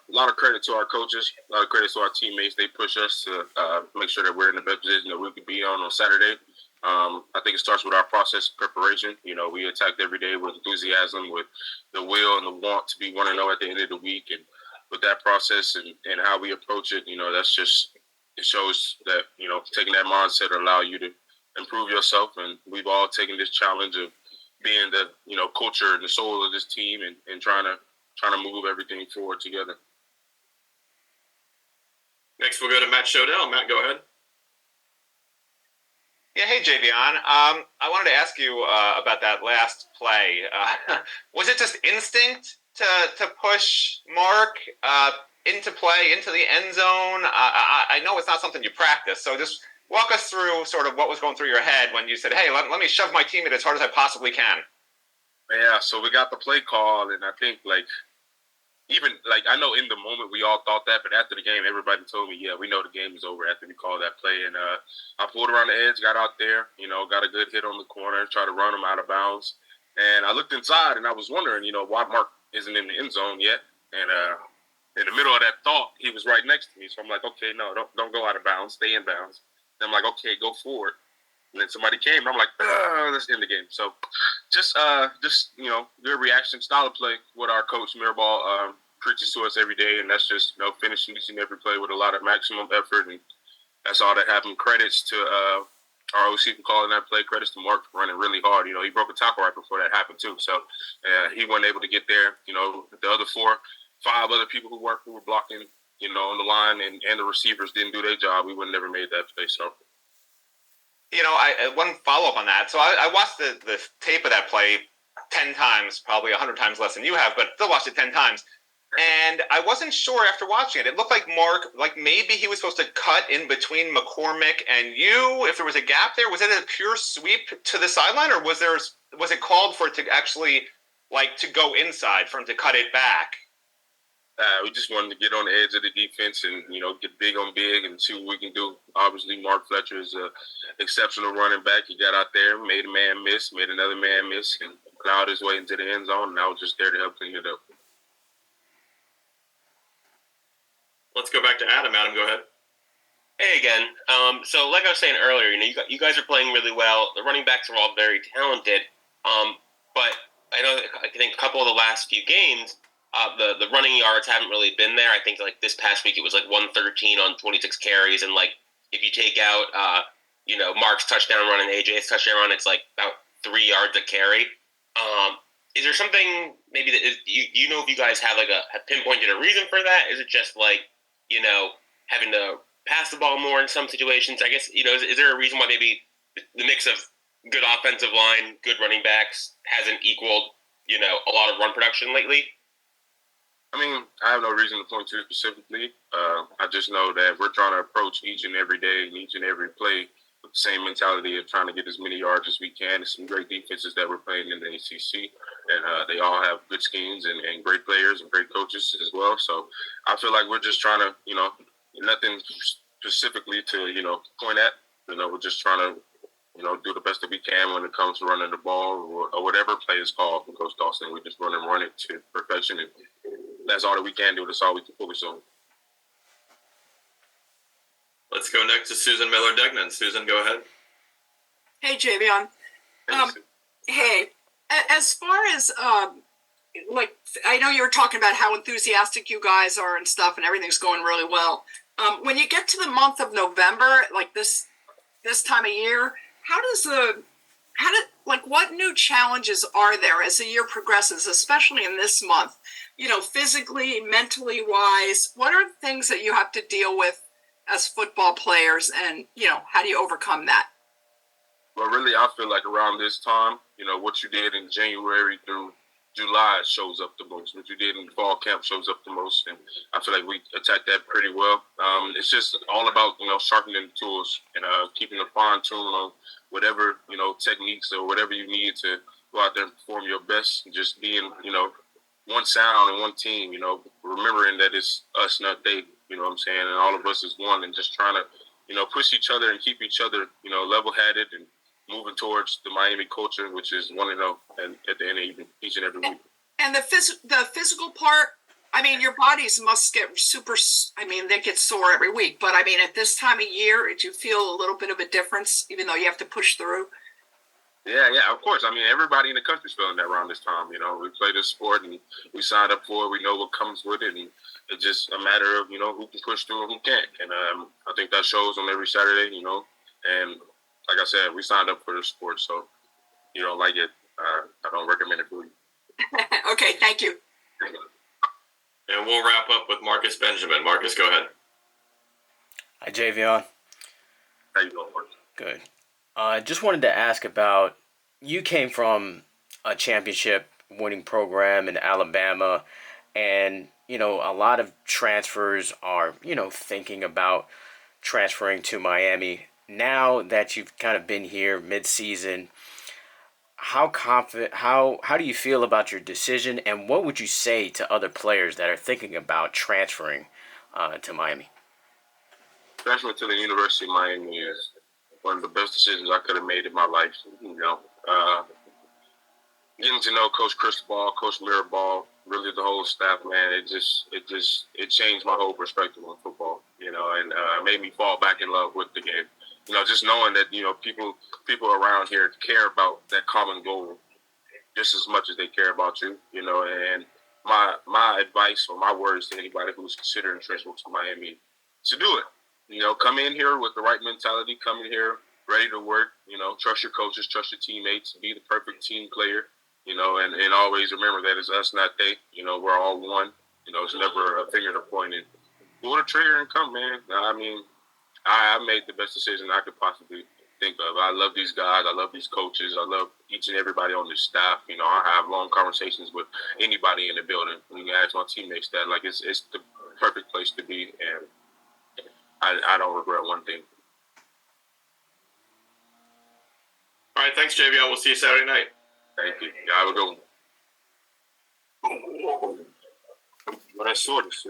lot of credit to our coaches, a lot of credit to our teammates. They push us to make sure that we're in the best position that we could be on Saturday. I think it starts with our process of preparation. We attacked every day with enthusiasm, with the will and the want to be 1-0 at the end of the week. And with that process and how we approach it, that's just, it shows that, taking that mindset will allow you to improve yourself. And we've all taken this challenge of being the, culture and the soul of this team and trying to move everything forward together. Next, we'll go to Matt Shodell. Matt, go ahead. Yeah, hey, Javion. I wanted to ask you about that last play. Was it just instinct to push Mark into play, into the end zone? I know it's not something you practice, so just walk us through sort of what was going through your head when you said, hey, let me shove my teammate as hard as I possibly can. Yeah, so we got the play call, and I think, I know in the moment we all thought that, but after the game, everybody told me, yeah, we know the game is over after we called that play. And I pulled around the edge, got out there, got a good hit on the corner, tried to run him out of bounds. And I looked inside, and I was wondering, why Mark isn't in the end zone yet. And in the middle of that thought, he was right next to me. So I'm like, okay, no, don't go out of bounds. Stay in bounds. And I'm like, okay, go forward. And then somebody came, and I'm like, let's end the game. So just good reaction, style of play, what our coach Mirabal preaches to us every day, and that's just, finishing each and every play with a lot of maximum effort, and that's all that happened. Credits to our OC for calling that play. Credits to Mark for running really hard. He broke a tackle right before that happened too, so he wasn't able to get there. The other 4-5 other people who were blocking, on the line, and the receivers didn't do their job. We would have never made that play. So. One follow-up on that. So I watched the tape of that play 10 times, probably 100 times less than you have, but still watched it 10 times. And I wasn't sure after watching it. It looked like Mark, maybe he was supposed to cut in between McCormick and you. If there was a gap there, was it a pure sweep to the sideline, or was it called for it to actually, to go inside, for him to cut it back? We just wanted to get on the edge of the defense and, get big on big and see what we can do. Obviously, Mark Fletcher is an exceptional running back. He got out there, made a man miss, made another man miss, and plowed his way into the end zone, and I was just there to help clean it up. Let's go back to Adam. Adam, go ahead. Hey again. So like I was saying earlier, you guys are playing really well. The running backs are all very talented. But I think a couple of the last few games, the running yards haven't really been there. I think this past week it was 113 on 26 carries, and if you take out Mark's touchdown run and AJ's touchdown run, it's about 3 yards a carry. Is there something maybe that is, if you guys have have pinpointed a reason for that? Is it just having to pass the ball more in some situations? I guess is there a reason why maybe the mix of good offensive line, good running backs hasn't equaled a lot of run production lately? I mean, I have no reason to point to it specifically. I just know that we're trying to approach each and every day and each and every play with the same mentality of trying to get as many yards as we can. There's some great defenses that we're playing in the ACC, and they all have good schemes and great players and great coaches as well. So I feel like we're just trying to, nothing specifically to, point at. We're just trying to, do the best that we can when it comes to running the ball or whatever play is called from Coach Dawson. We just run it to perfection, and that's all that we can do. That's all we can focus on. Let's go next to Susan Miller-Degnan. Susan, go ahead. Hey, Javion. Hey, as far as, I know you were talking about how enthusiastic you guys are and stuff, and everything's going really well. When you get to the month of November, this time of year, what new challenges are there as the year progresses, especially in this month? Physically, mentally wise, what are the things that you have to deal with as football players, and, how do you overcome that? Well, really, I feel like around this time, what you did in January through July shows up the most. What you did in fall camp shows up the most, and I feel like we attacked that pretty well. It's just all about, sharpening the tools and keeping a fine tune on whatever, techniques or whatever you need to go out there and perform your best, and just being, one sound and one team, remembering that it's us, not they, what I'm saying, and all of us is one, and just trying to, push each other and keep each other, level-headed and moving towards the Miami culture, which is 1-0 and at the end of each and every week. And the physical part, I mean, your bodies must get they get sore every week. But I mean, at this time of year, do you feel a little bit of a difference, even though you have to push through? Yeah, of course. I mean, everybody in the country's feeling that around this time. We play this sport and we signed up for it. We know what comes with it, and it's just a matter of who can push through and who can't. And I think that shows on every Saturday. And like I said, we signed up for the sport, so you don't like it, I don't recommend it for you. Okay, thank you. And we'll wrap up with Marcus Benjamin. Marcus, go ahead. Hi, Javion. How you doing, Marcus? Good. I just wanted to ask about, you came from a championship winning program in Alabama, and a lot of transfers are thinking about transferring to Miami. Now that you've kind of been here mid-season, how do you feel about your decision, and what would you say to other players that are thinking about transferring to Miami? Transferring to the University of Miami is one of the best decisions I could have made in my life. Getting to know Coach Cristobal, Coach Mirabal, really the whole staff, man, it changed my whole perspective on football, and made me fall back in love with the game. Just knowing that, people around here care about that common goal just as much as they care about you, and my advice or my words to anybody who's considering transferring to Miami, to do it. Come in here with the right mentality, come in here ready to work, trust your coaches, trust your teammates, be the perfect team player, and always remember that it's us, not they. We're all one. It's never a finger to point and pull the trigger and come, man. I mean, I made the best decision I could possibly think of. I love these guys. I love these coaches. I love each and everybody on this staff. I have long conversations with anybody in the building. When you ask my teammates that, like, it's the perfect place to be, and I don't regret one thing. All right, thanks, JVL. We'll see you Saturday night. Thank you. Y'all have a good one. But I saw this.